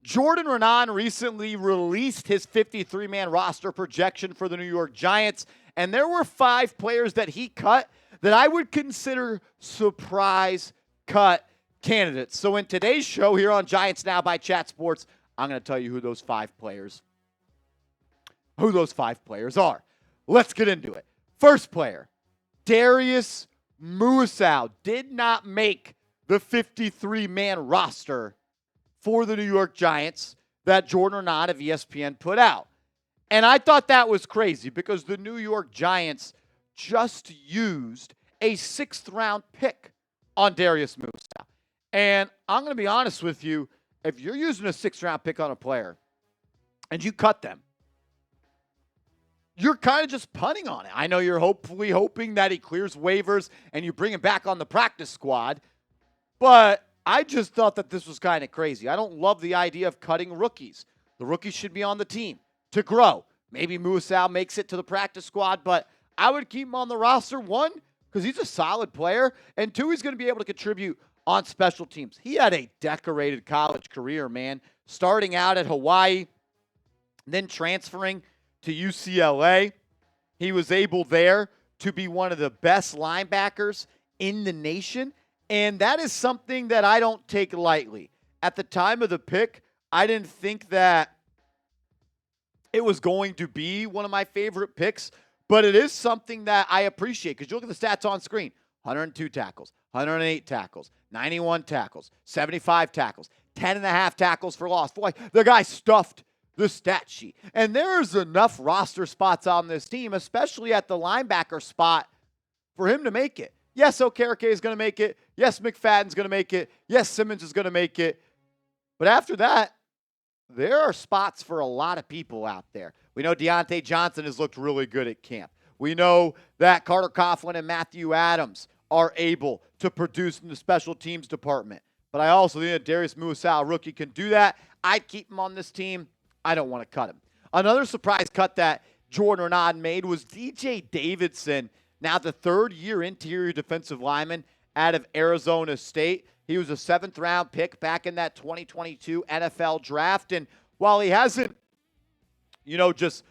Jordan Renan recently released his 53-man roster projection for the New York Giants, and there were 5 players that he cut that I would consider surprise cut candidates. So in today's show here on Giants Now by Chat Sports, I'm going to tell you who those 5 players are. Let's get into it. First player, Darius Muasau did not make the 53-man roster for the New York Giants that Jordan Renan of ESPN put out. And I thought that was crazy because the New York Giants just used a 6th-round pick on Darius Muasau. And I'm going to be honest with you, if you're using a 6th-round pick on a player and you cut them, you're kind of just punting on it. I know you're hopefully hoping that he clears waivers and you bring him back on the practice squad, but I just thought that this was kind of crazy. I don't love the idea of cutting rookies. The rookies should be on the team to grow. Maybe Muasau makes it to the practice squad, but I would keep him on the roster, 1, because he's a solid player, and 2, he's going to be able to contribute on special teams. He had a decorated college career, man, starting out at Hawaii, then transferring to UCLA. He was able there to be one of the best linebackers in the nation, and that is something that I don't take lightly. At the time of the pick, I didn't think that it was going to be one of my favorite picks, but it is something that I appreciate because you look at the stats on screen. 102 tackles, 108 tackles, 91 tackles, 75 tackles, 10.5 tackles for loss. Boy, the guy stuffed the stat sheet. And there's enough roster spots on this team, especially at the linebacker spot, for him to make it. Yes, Okereke is going to make it. Yes, McFadden's going to make it. Yes, Simmons is going to make it. But after that, there are spots for a lot of people out there. We know Deontay Johnson has looked really good at camp. We know that Carter Coughlin and Matthew Adams are able to produce in the special teams department. But I also think that Darius Muasau, rookie, can do that. I'd keep him on this team. I don't want to cut him. Another surprise cut that Jordan Renan made was DJ Davidson, now the 3rd-year interior defensive lineman out of Arizona State. He was a 7th-round pick back in that 2022 NFL draft. And while he hasn't, just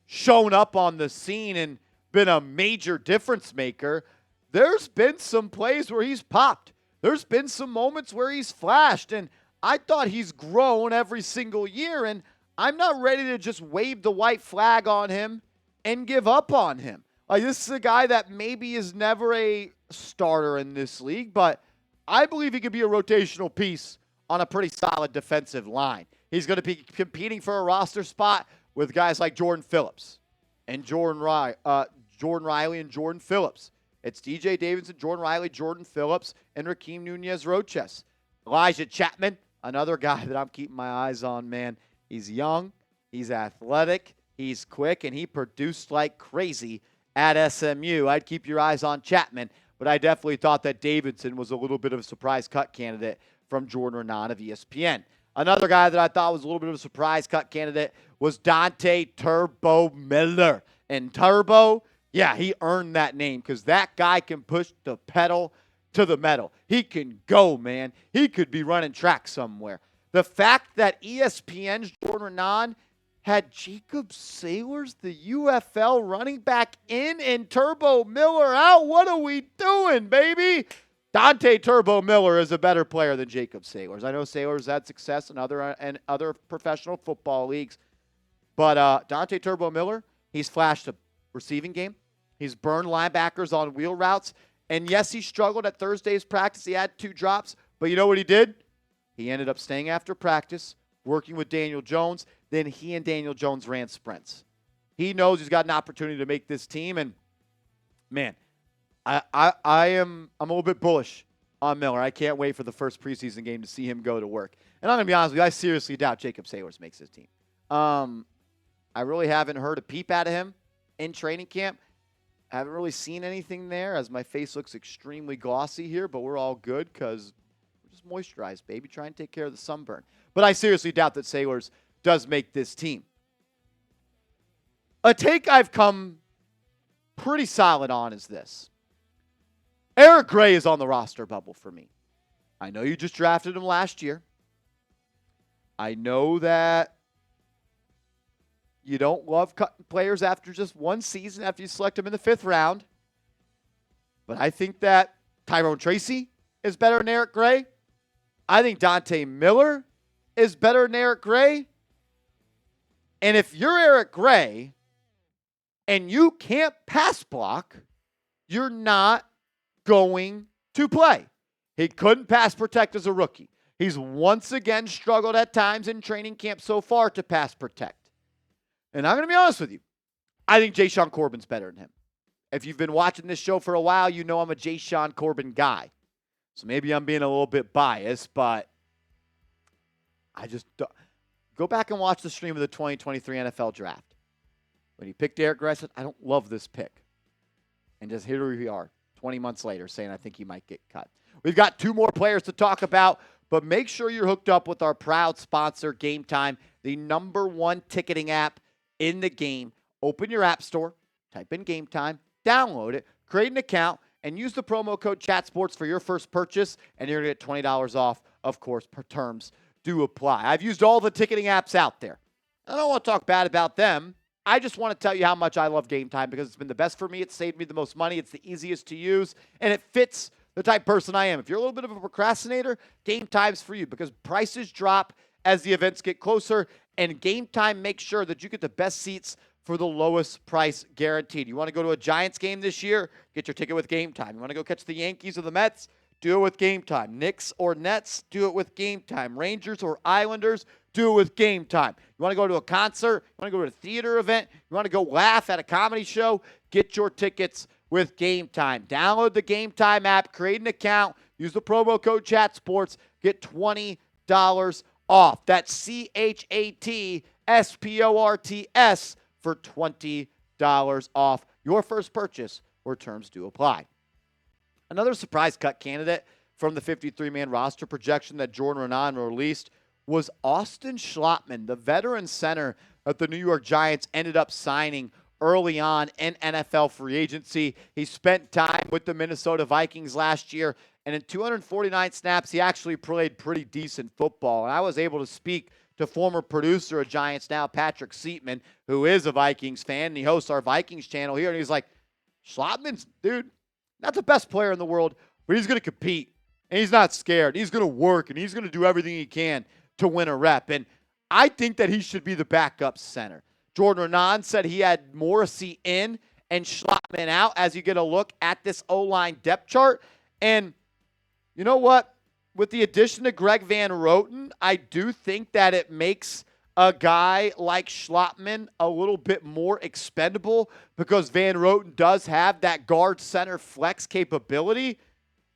shown up on the scene and been a major difference maker, there's been some plays where he's popped. There's been some moments where he's flashed. And I thought he's grown every single year. And I'm not ready to just wave the white flag on him and give up on him. Like, this is a guy that maybe is never a starter in this league, but I believe he could be a rotational piece on a pretty solid defensive line. He's going to be competing for a roster spot with guys like Jordan Phillips and Jordan Riley and Jordan Phillips. It's DJ Davidson, Jordan Riley, Jordan Phillips, and Rakeem Nunez-Roches. Elijah Chapman, another guy that I'm keeping my eyes on, man. He's young, he's athletic, he's quick, and he produced like crazy at SMU. I'd keep your eyes on Chapman, but I definitely thought that Davidson was a little bit of a surprise cut candidate from Jordan Renan of ESPN. Another guy that I thought was a little bit of a surprise cut candidate was Dante Turbo Miller. And Turbo, yeah, he earned that name because that guy can push the pedal to the metal. He can go, man. He could be running track somewhere. The fact that ESPN's Jordan Renan had Jacob Sailors, the UFL running back, in and Turbo Miller out. What are we doing, baby? Dante Turbo Miller is a better player than Jacob Sailors. I know Sailors had success in other professional football leagues, but Dante Turbo Miller, he's flashed a receiving game. He's burned linebackers on wheel routes. And yes, he struggled at Thursday's practice. He had 2 drops, but you know what he did? He ended up staying after practice, working with Daniel Jones. Then he and Daniel Jones ran sprints. He knows he's got an opportunity to make this team, and man, I'm a little bit bullish on Miller. I can't wait for the first preseason game to see him go to work. And I'm gonna be honest with you, I seriously doubt Jacob Sailors makes his team. I really haven't heard a peep out of him in training camp. I haven't really seen anything there, as my face looks extremely glossy here, but we're all good because we're just moisturized, baby. Try and take care of the sunburn. But I seriously doubt that Sailors does make this team. A take I've come pretty solid on is this. Eric Gray is on the roster bubble for me. I know you just drafted him last year. I know that you don't love cutting players after just one season after you select them in the 5th round. But I think that Tyrone Tracy is better than Eric Gray. I think Dante Miller is better than Eric Gray. And if you're Eric Gray and you can't pass block, you're not going to play. He couldn't pass protect as a rookie. He's once again struggled at times in training camp so far to pass protect. And I'm going to be honest with you. I think Jashaun Corbin's better than him. If you've been watching this show for a while, you know I'm a Jashaun Corbin guy. So maybe I'm being a little bit biased, but I just don't. Go back and watch the stream of the 2023 NFL Draft. When he picked Eric Gray, I said, I don't love this pick. And just here we are, 20 months later, saying I think he might get cut. We've got 2 more players to talk about, but make sure you're hooked up with our proud sponsor, Game Time, the #1 ticketing app in the game. Open your app store, type in Game Time, download it, create an account, and use the promo code ChatSports for your first purchase, and you're going to get $20 off, of course, per terms do apply. I've used all the ticketing apps out there. I don't want to talk bad about them. I just want to tell you how much I love Game Time because it's been the best for me. It's saved me the most money. It's the easiest to use, and it fits the type of person I am. If you're a little bit of a procrastinator, Game Time's for you because prices drop as the events get closer, and Game Time makes sure that you get the best seats for the lowest price guaranteed. You want to go to a Giants game this year? Get your ticket with Game Time. You want to go catch the Yankees or the Mets? Do it with Game Time. Knicks or Nets? Do it with Game Time. Rangers or Islanders? Do it with Game Time. You want to go to a concert? You want to go to a theater event? You want to go laugh at a comedy show? Get your tickets with Game Time. Download the Game Time app, create an account, use the promo code ChatSports, get $20 off. That's CHATSPORTS for $20 off your first purchase where terms do apply. Another surprise cut candidate from the 53-man roster projection that Jordan Renan released was Austin Schlottman, the veteran center that the New York Giants ended up signing early on in NFL free agency. He spent time with the Minnesota Vikings last year, and in 249 snaps, he actually played pretty decent football. And I was able to speak to former producer of Giants now, Patrick Seatman, who is a Vikings fan, and he hosts our Vikings channel here, and he's like, Schlottman's, dude, not the best player in the world, but he's going to compete, and he's not scared. He's going to work, and he's going to do everything he can to win a rep. And I think that he should be the backup center. Jordan Renan said he had Morrissey in and Schlottman out as you get a look at this O-line depth chart. And you know what? With the addition of Greg Van Roten, I do think that it makes a guy like Schlottman a little bit more expendable because Van Roten does have that guard center flex capability.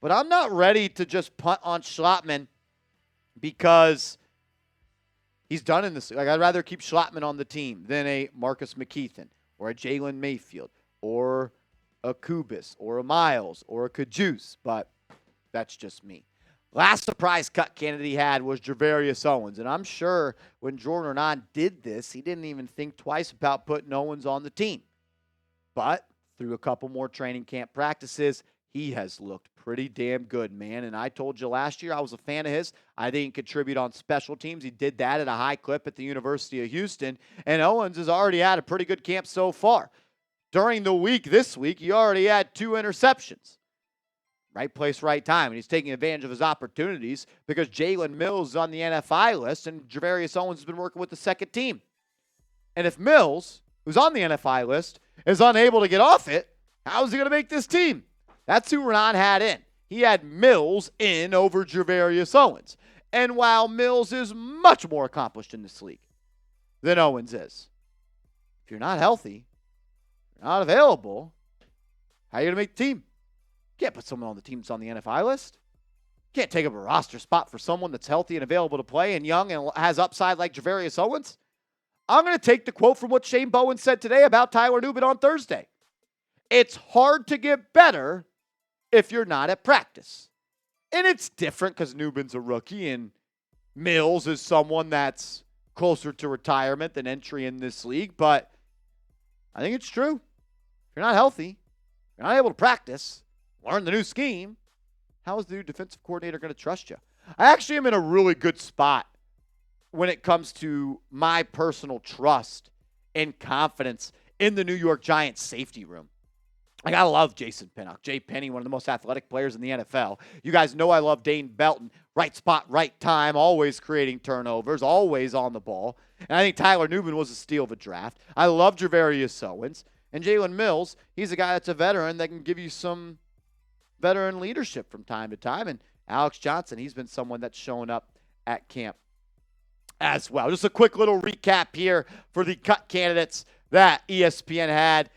But I'm not ready to just punt on Schlottman because he's done in this. Like, I'd rather keep Schlottman on the team than a Marcus McKeithen or a Jalen Mayfield or a Kubis or a Miles or a Kajus, but that's just me. Last surprise cut candidate he had was Gervarrius Owens, and I'm sure when Jordan Renan did this, he didn't even think twice about putting Owens on the team. But through a couple more training camp practices, he has looked pretty damn good, man. And I told you last year I was a fan of his. I think he can contribute on special teams. He did that at a high clip at the University of Houston. And Owens has already had a pretty good camp so far. During the week this week, he already had 2 interceptions. Right place, right time. And he's taking advantage of his opportunities because Jalen Mills is on the NFI list and Gervarrius Owens has been working with the second team. And if Mills, who's on the NFI list, is unable to get off it, how is he going to make this team? That's who Renan had in. He had Mills in over Gervarrius Owens. And while Mills is much more accomplished in this league than Owens is, if you're not healthy, you're not available, how are you going to make the team? You can't put someone on the team that's on the NFI list. You can't take up a roster spot for someone that's healthy and available to play and young and has upside like Gervarrius Owens. I'm going to take the quote from what Shane Bowen said today about Tyler Nubin on Thursday. It's hard to get better if you're not at practice. And it's different because Nubin's a rookie and Mills is someone that's closer to retirement than entry in this league. But I think it's true. If you're not healthy, you're not able to practice, learn the new scheme, how is the new defensive coordinator going to trust you? I actually am in a really good spot when it comes to my personal trust and confidence in the New York Giants safety room. Like, I love Jason Pinnock. Jay Penny, one of the most athletic players in the NFL. You guys know I love Dane Belton. Right spot, right time, always creating turnovers, always on the ball. And I think Tyler Newman was a steal of a draft. I love Gervarrius Owens. And Jalen Mills, he's a guy that's a veteran that can give you some veteran leadership from time to time. And Alex Johnson, he's been someone that's shown up at camp as well. Just a quick little recap here for the cut candidates that ESPN had.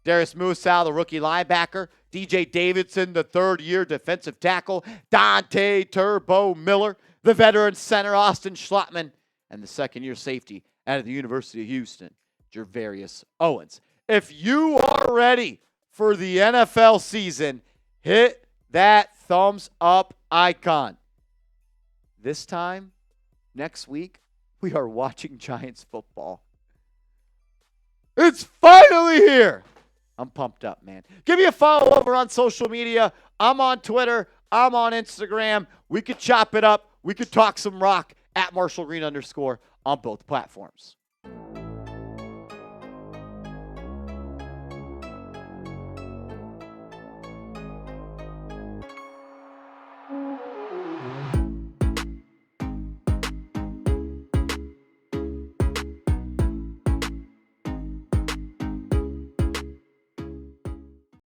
Darius Muasau, the rookie linebacker. DJ Davidson, the third-year defensive tackle. Dante Miller, the veteran center. Austin Schlottman, and the second-year safety out of the University of Houston, Gervarrius Owens. If you are ready for the NFL season, hit that thumbs up icon. This time, next week, we are watching Giants football. It's finally here. I'm pumped up, man. Give me a follow over on social media. I'm on Twitter. I'm on Instagram. We could chop it up. We could talk some rock at Marshall Green _ on both platforms.